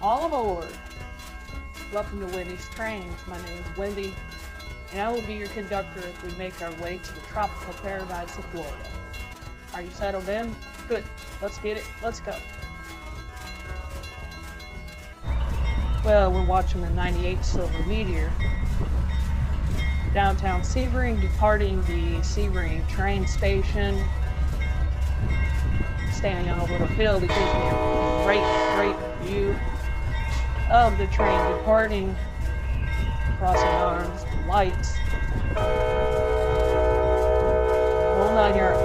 All aboard! Welcome to Wendy's Trains. My name is Wendy, and I will be your conductor as we make our way to the tropical paradise of Florida. Are you settled in? Good. Let's get it. Let's go. Well, we're watching the 98 Silver Meteor. Downtown Sebring, departing the Sebring train station. Standing on a little hill that gives me a great view of the train departing. Crossing arms, lights. Whole 9 yards.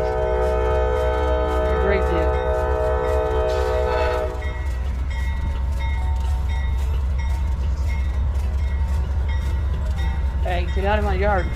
A great view. Hey, get out of my yard.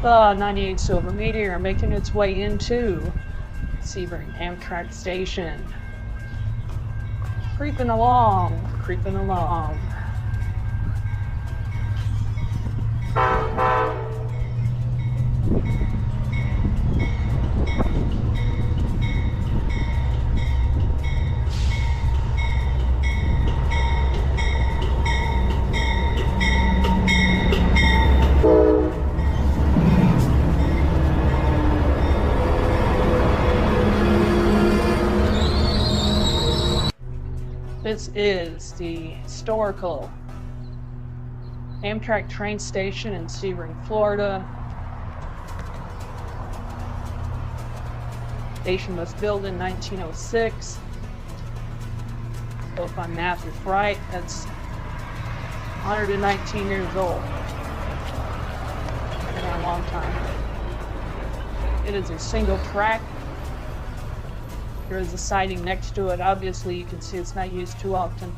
The 98 Silver Meteor making its way into Sebring Amtrak station. Creeping along. This is the historical Amtrak train station in Sebring, Florida. Station was built in 1906. So if my math is right, that's 119 years old. Been a long time. It is a single track. There is a siding next to it. Obviously, you can see it's not used too often.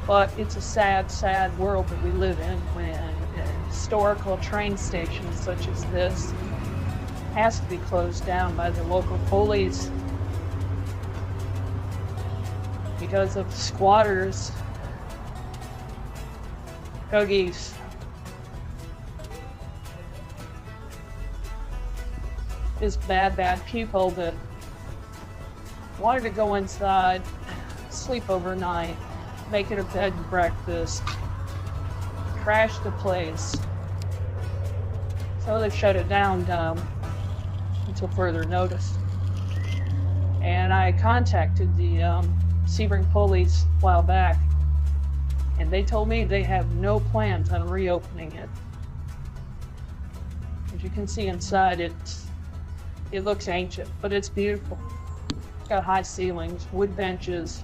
But it's a sad, sad world that we live in when a historical train station such as this has to be closed down by the local police because of squatters, thuggies, is bad people that wanted to go inside, sleep overnight, make it a bed and breakfast, trash the place. So they shut it down until further notice. And I contacted the Sebring police a while back, and they told me they have no plans on reopening it. As you can see inside, it looks ancient, but it's beautiful. It's got high ceilings, wood benches,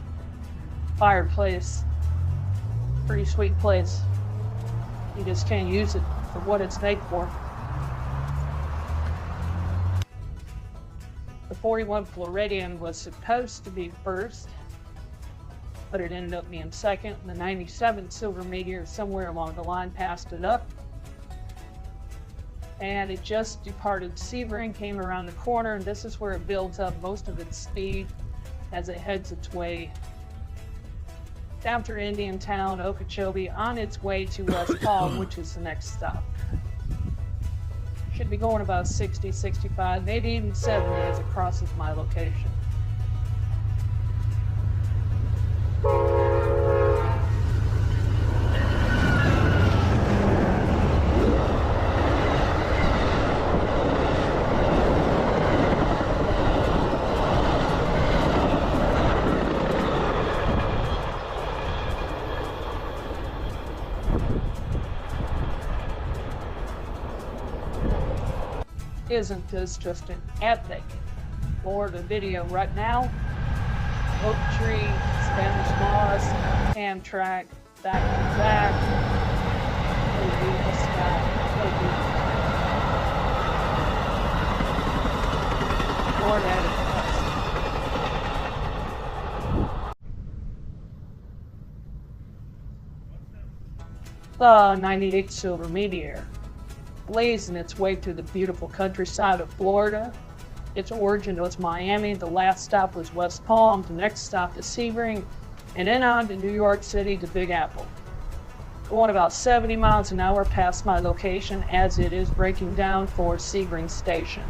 fireplace. Pretty sweet place. You just can't use it for what it's made for. The 41 Floridian was supposed to be first, but it ended up being second. The 97 Silver Meteor somewhere along the line passed it up. And it just departed Sebring, came around the corner, and this is where it builds up most of its speed as it heads its way down through Indiantown, Okeechobee, on its way to West Palm, which is the next stop. Should be going about 60, 65, maybe even 70 as it crosses my location. Isn't this just an epic Florida video right now? Oak tree, Spanish moss, Amtrak, back to back. Oh, beautiful sky. Oh, beautiful. Florida at its best. The 98 Silver Meteor, blazing its way through the beautiful countryside of Florida. Its origin was Miami, the last stop was West Palm, the next stop is Sebring, and then on to New York City to Big Apple. Going about 70 miles an hour past my location as it is breaking down for Sebring Station.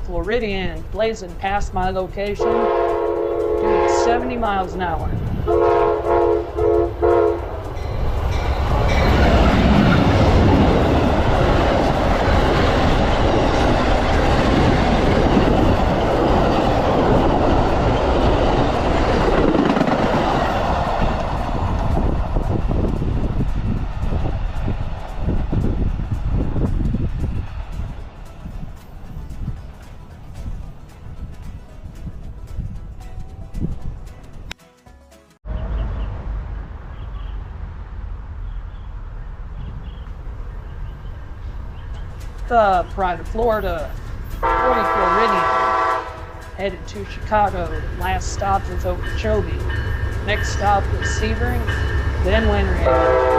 Floridian, blazing past my location, doing 70 miles an hour. The pride of Florida, 40 Floridian, headed to Chicago. Last stop is Okeechobee. Next stop is Sebring, then Winter Haven.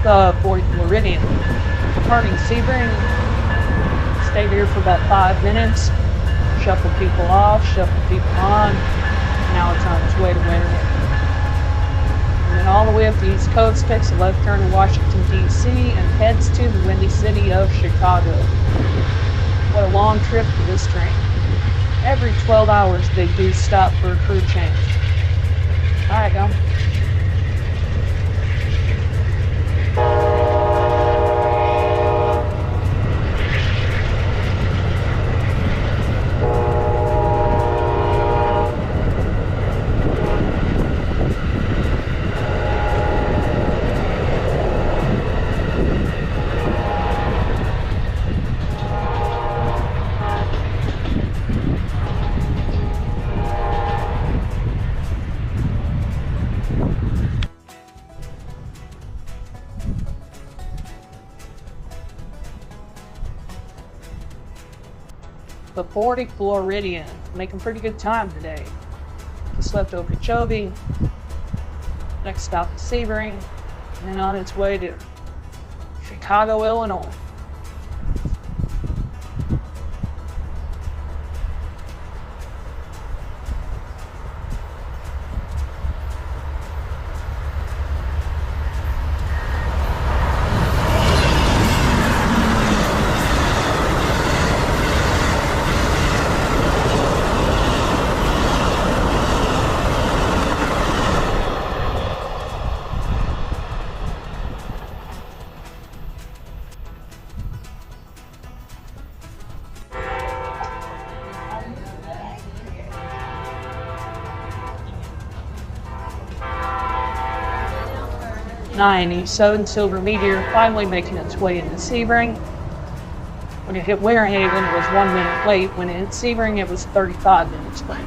The 40 Floridian, departing Sebring, stayed here for about 5 minutes, shuffle people off, shuffle people on, now it's on its way to Winter Haven. And then all the way up the East Coast, takes a left turn in Washington, D.C., and heads to the windy city of Chicago. What a long trip for this train. Every 12 hours they do stop for a crew change. Alright, go. The 40 Floridian, making pretty good time today. Just left Okeechobee, next stop is Sebring, and on its way to Chicago, Illinois. '97 Silver Meteor finally making its way into Sebring. When it hit Warrenhaven, it was 1 minute late. When it hit Sebring, it was 35 minutes late.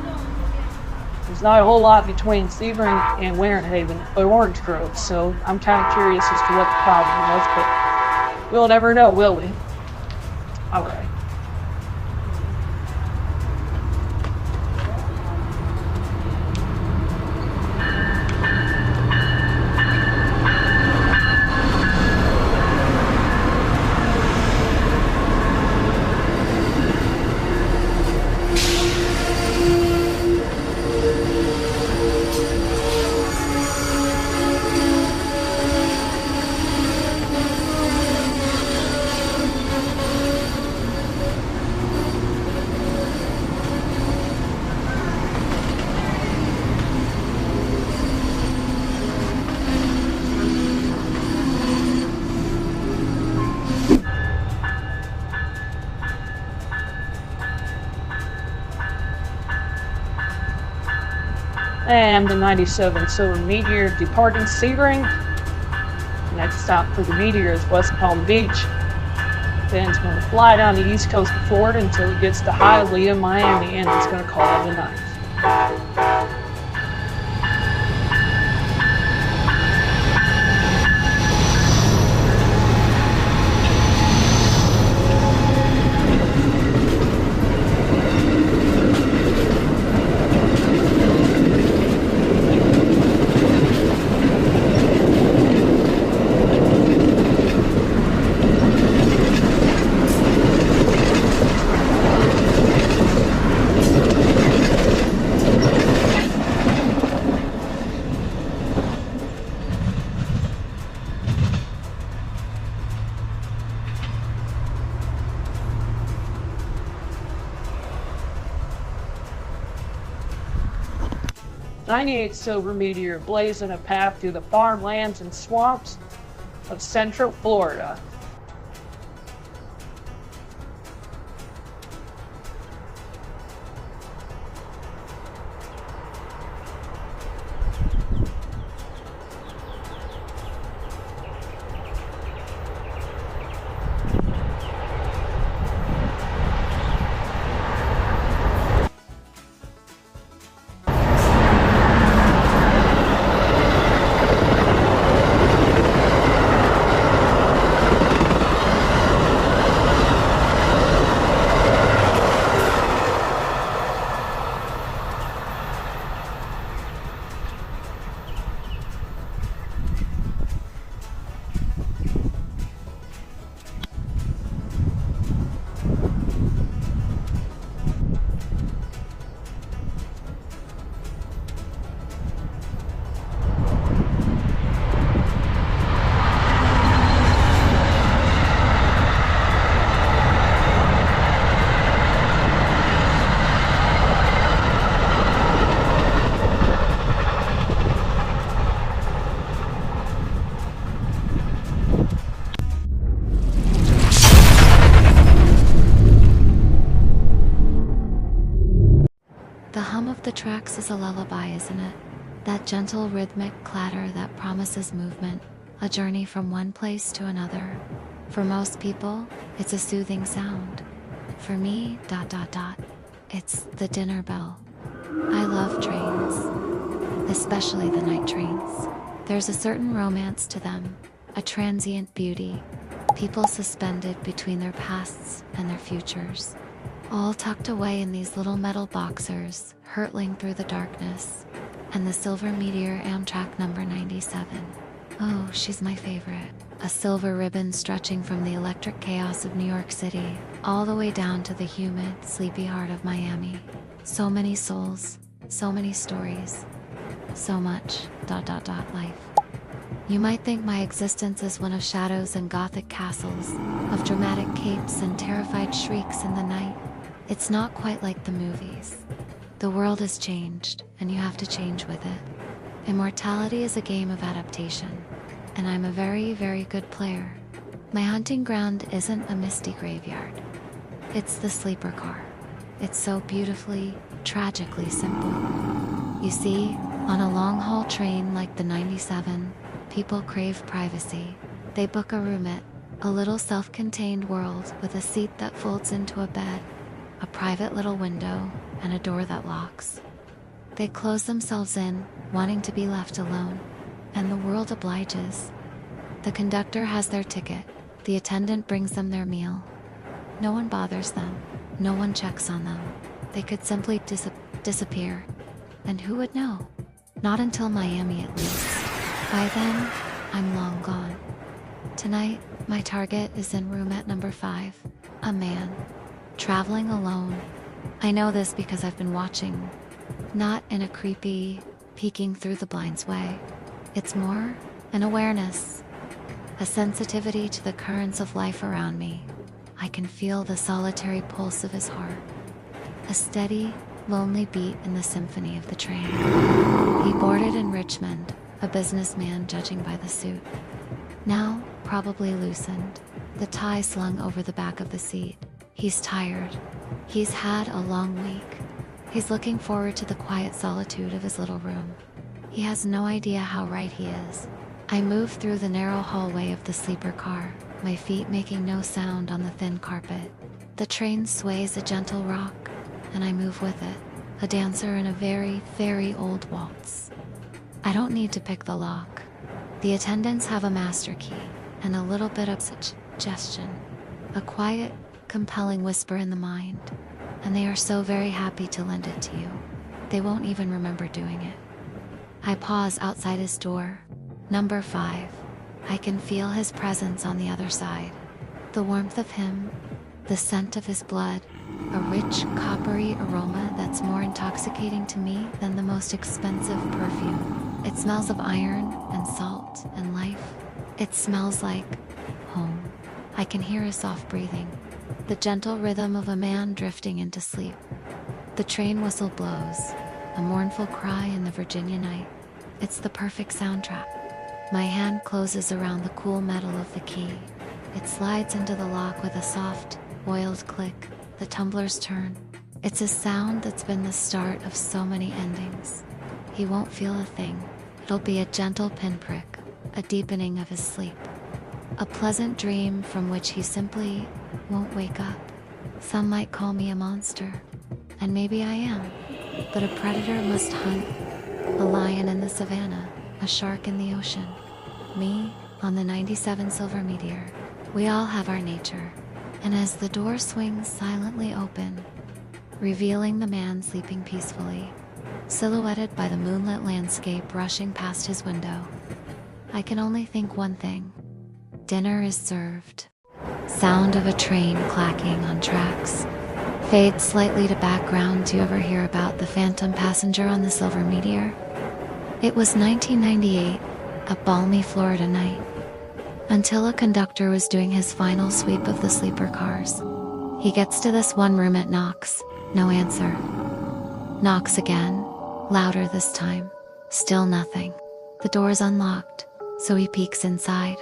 There's not a whole lot between Sebring and Warrenhaven, but Orange Grove, so I'm kind of curious as to what the problem was, but we'll never know, will we? Okay. And the 97 Silver Meteor departing Sebring. Next stop for the Meteor is West Palm Beach. Then it's going to fly down the east coast of Florida until it gets to Hialeah, Miami, and it's going to call it a night. '98 Silver Meteor blazing a path through the farmlands and swamps of Central Florida. The hum of the tracks is a lullaby, isn't it? That gentle rhythmic clatter that promises movement, a journey from one place to another. For most people, it's a soothing sound. For me, it's the dinner bell. I love trains, especially the night trains. There's a certain romance to them, a transient beauty, people suspended between their pasts and their futures. All tucked away in these little metal boxers, hurtling through the darkness. And the Silver Meteor Amtrak number 97. Oh, she's my favorite. A silver ribbon stretching from the electric chaos of New York City, all the way down to the humid, sleepy heart of Miami. So many souls, so many stories, so much ... life. You might think my existence is one of shadows and gothic castles, of dramatic capes and terrified shrieks in the night. It's not quite like the movies. The world has changed, and you have to change with it. Immortality is a game of adaptation, and I'm a very, very good player. My hunting ground isn't a misty graveyard. It's the sleeper car. It's so beautifully, tragically simple. You see, on a long-haul train like the 97, people crave privacy. They book a roomette, A little self-contained world with a seat that folds into a bed, a private little window, and a door that locks. They close themselves in, wanting to be left alone, and the world obliges. The conductor has their ticket, the attendant brings them their meal. No one bothers them, no one checks on them. They could simply disappear. And who would know? Not until Miami at least. By then, I'm long gone. Tonight, my target is in room at number 5, a man, traveling alone. I know this because I've been watching, not in a creepy, peeking through the blinds way. It's more an awareness, a sensitivity to the currents of life around me. I can feel the solitary pulse of his heart, a steady, lonely beat in the symphony of the train. He boarded in Richmond, a businessman judging by the suit. Now, probably loosened, the tie slung over the back of the seat. He's tired. He's had a long week. He's looking forward to the quiet solitude of his little room. He has no idea how right he is. I move through the narrow hallway of the sleeper car, my feet making no sound on the thin carpet. The train sways a gentle rock, and I move with it, a dancer in a very, very old waltz. I don't need to pick the lock. The attendants have a master key, and a little bit of suggestion. A quiet, compelling whisper in the mind, and they are so very happy to lend it to you. They won't even remember doing it. I pause outside his door. Number 5. I can feel his presence on the other side. The warmth of him, the scent of his blood, a rich, coppery aroma that's more intoxicating to me than the most expensive perfume. It smells of iron and salt and life. It smells like home. I can hear his soft breathing, the gentle rhythm of a man drifting into sleep. The train whistle blows, a mournful cry in the Virginia night. It's the perfect soundtrack. My hand closes around the cool metal of the key. It slides into the lock with a soft, oiled click. The tumblers turn. It's a sound that's been the start of so many endings. He won't feel a thing. It'll be a gentle pinprick, a deepening of his sleep. A pleasant dream from which he simply won't wake up. Some might call me a monster, and maybe I am. But a predator must hunt, a lion in the savannah, a shark in the ocean. Me, on the 97 Silver Meteor. We all have our nature. And as the door swings silently open, revealing the man sleeping peacefully, silhouetted by the moonlit landscape rushing past his window, I can only think one thing. Dinner is served. Sound of a train clacking on tracks. Fades slightly to background. Do you ever hear about the phantom passenger on the Silver Meteor? It was 1998, a balmy Florida night, until a conductor was doing his final sweep of the sleeper cars. He gets to this one room at knocks. No answer. Knocks again, louder this time. Still nothing. The door's unlocked, so he peeks inside.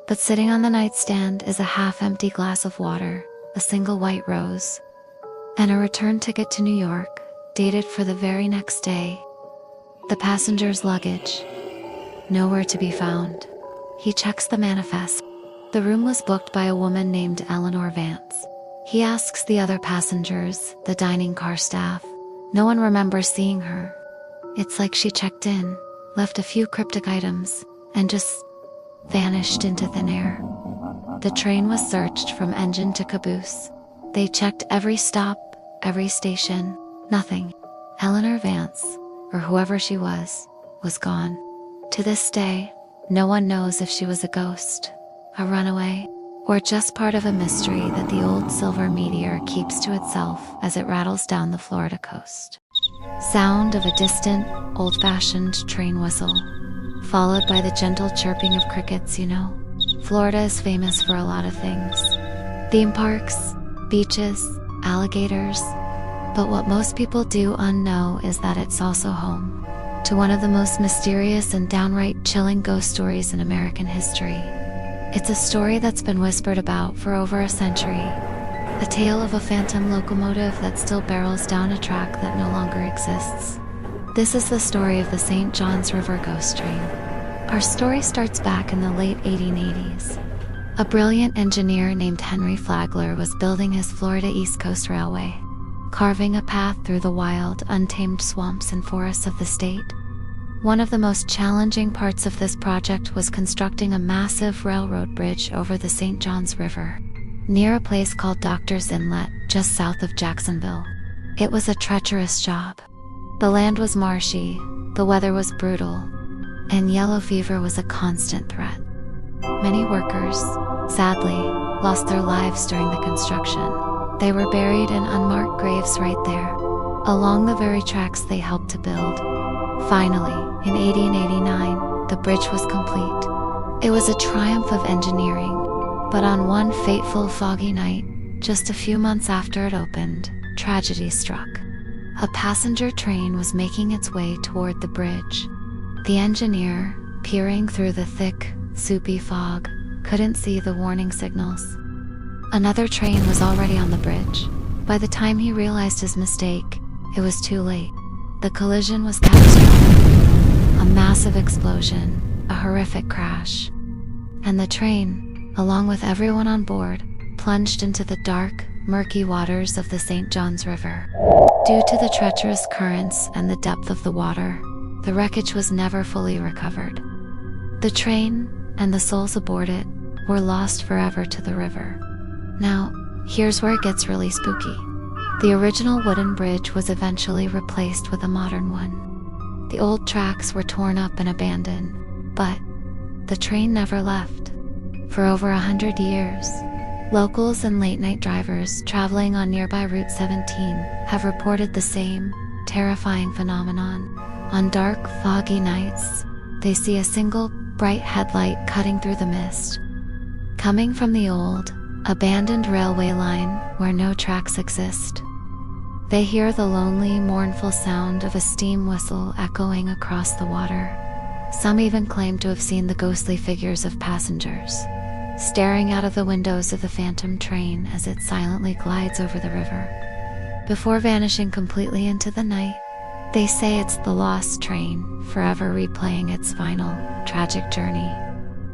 But sitting on the nightstand is a half-empty glass of water, a single white rose, and a return ticket to New York, dated for the very next day. The passenger's luggage, nowhere to be found. He checks the manifest. The room was booked by a woman named Eleanor Vance. He asks the other passengers, the dining car staff. No one remembers seeing her. It's like she checked in, left a few cryptic items, and just vanished into thin air. The train was searched from engine to caboose. They checked every stop, every station. Nothing. Eleanor Vance, or whoever she was gone. To this day, no one knows if she was a ghost, a runaway, or just part of a mystery that the old Silver Meteor keeps to itself as it rattles down the Florida coast. Sound of a distant, old-fashioned train whistle, followed by the gentle chirping of crickets. Florida is famous for a lot of things. Theme parks, beaches, alligators. But what most people do unknow is that it's also home to one of the most mysterious and downright chilling ghost stories in American history. It's a story that's been whispered about for over a century. A tale of a phantom locomotive that still barrels down a track that no longer exists. This is the story of the St. Johns River ghost train. Our story starts back in the late 1880s. A brilliant engineer named Henry Flagler was building his Florida East Coast Railway, carving a path through the wild, untamed swamps and forests of the state. One of the most challenging parts of this project was constructing a massive railroad bridge over the St. Johns River, near a place called Doctor's Inlet, just south of Jacksonville. It was a treacherous job. The land was marshy, the weather was brutal, and yellow fever was a constant threat. Many workers, sadly, lost their lives during the construction. They were buried in unmarked graves right there, along the very tracks they helped to build. Finally, in 1889, the bridge was complete. It was a triumph of engineering, but on one fateful foggy night, just a few months after it opened, tragedy struck. A passenger train was making its way toward the bridge. The engineer, peering through the thick, soupy fog, couldn't see the warning signals. Another train was already on the bridge. By the time he realized his mistake, it was too late. The collision was catastrophic. A massive explosion, a horrific crash. And the train, along with everyone on board, plunged into the dark, murky waters of the St. Johns River. Due to the treacherous currents and the depth of the water, the wreckage was never fully recovered. The train, and the souls aboard it, were lost forever to the river. Now, here's where it gets really spooky. The original wooden bridge was eventually replaced with a modern one. The old tracks were torn up and abandoned, but the train never left. For over 100 years, locals and late-night drivers traveling on nearby Route 17 have reported the same terrifying phenomenon. On dark, foggy nights, they see a single, bright headlight cutting through the mist, coming from the old, abandoned railway line where no tracks exist. They hear the lonely, mournful sound of a steam whistle echoing across the water. Some even claim to have seen the ghostly figures of passengers, staring out of the windows of the phantom train as it silently glides over the river, before vanishing completely into the night. They say it's the lost train, forever replaying its final, tragic journey,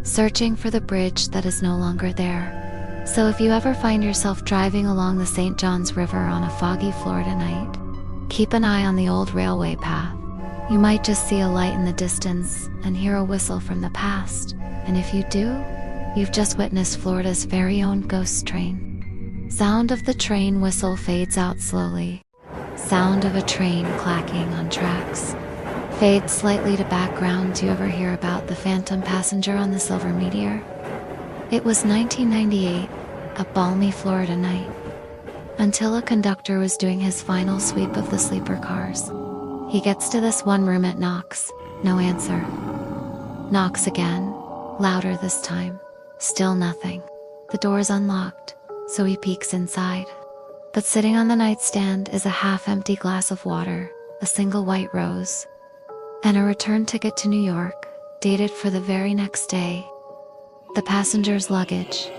searching for the bridge that is no longer there. So if you ever find yourself driving along the St. Johns River on a foggy Florida night, keep an eye on the old railway path. You might just see a light in the distance and hear a whistle from the past. And if you do, you've just witnessed Florida's very own ghost train. Sound of the train whistle fades out slowly. Sound of a train clacking on tracks fades slightly to background. Do you ever hear about the phantom passenger on the silver meteor? It was 1998, a balmy Florida night, until a conductor was doing his final sweep of the sleeper cars. He gets to this one room at knocks, no answer. Knocks again, louder this time, still nothing. The door's unlocked, so he peeks inside. But sitting on the nightstand is a half-empty glass of water, a single white rose, and a return ticket to New York, dated for the very next day. The passenger's luggage,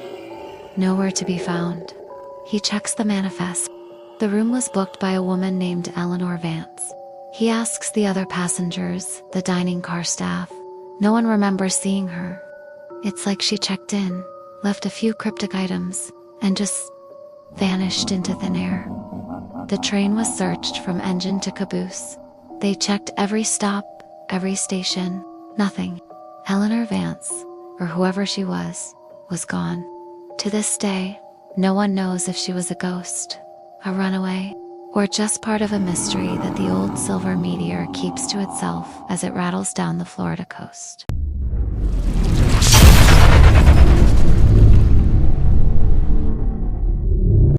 nowhere to be found. He checks the manifest. The room was booked by a woman named Eleanor Vance. He asks the other passengers, the dining car staff. No one remembers seeing her. It's like she checked in, left a few cryptic items, and just vanished into thin air. The train was searched from engine to caboose. They checked every stop, every station, nothing. Eleanor Vance, or whoever she was gone. To this day, no one knows if she was a ghost, a runaway, or just part of a mystery that the old silver meteor keeps to itself as it rattles down the Florida coast.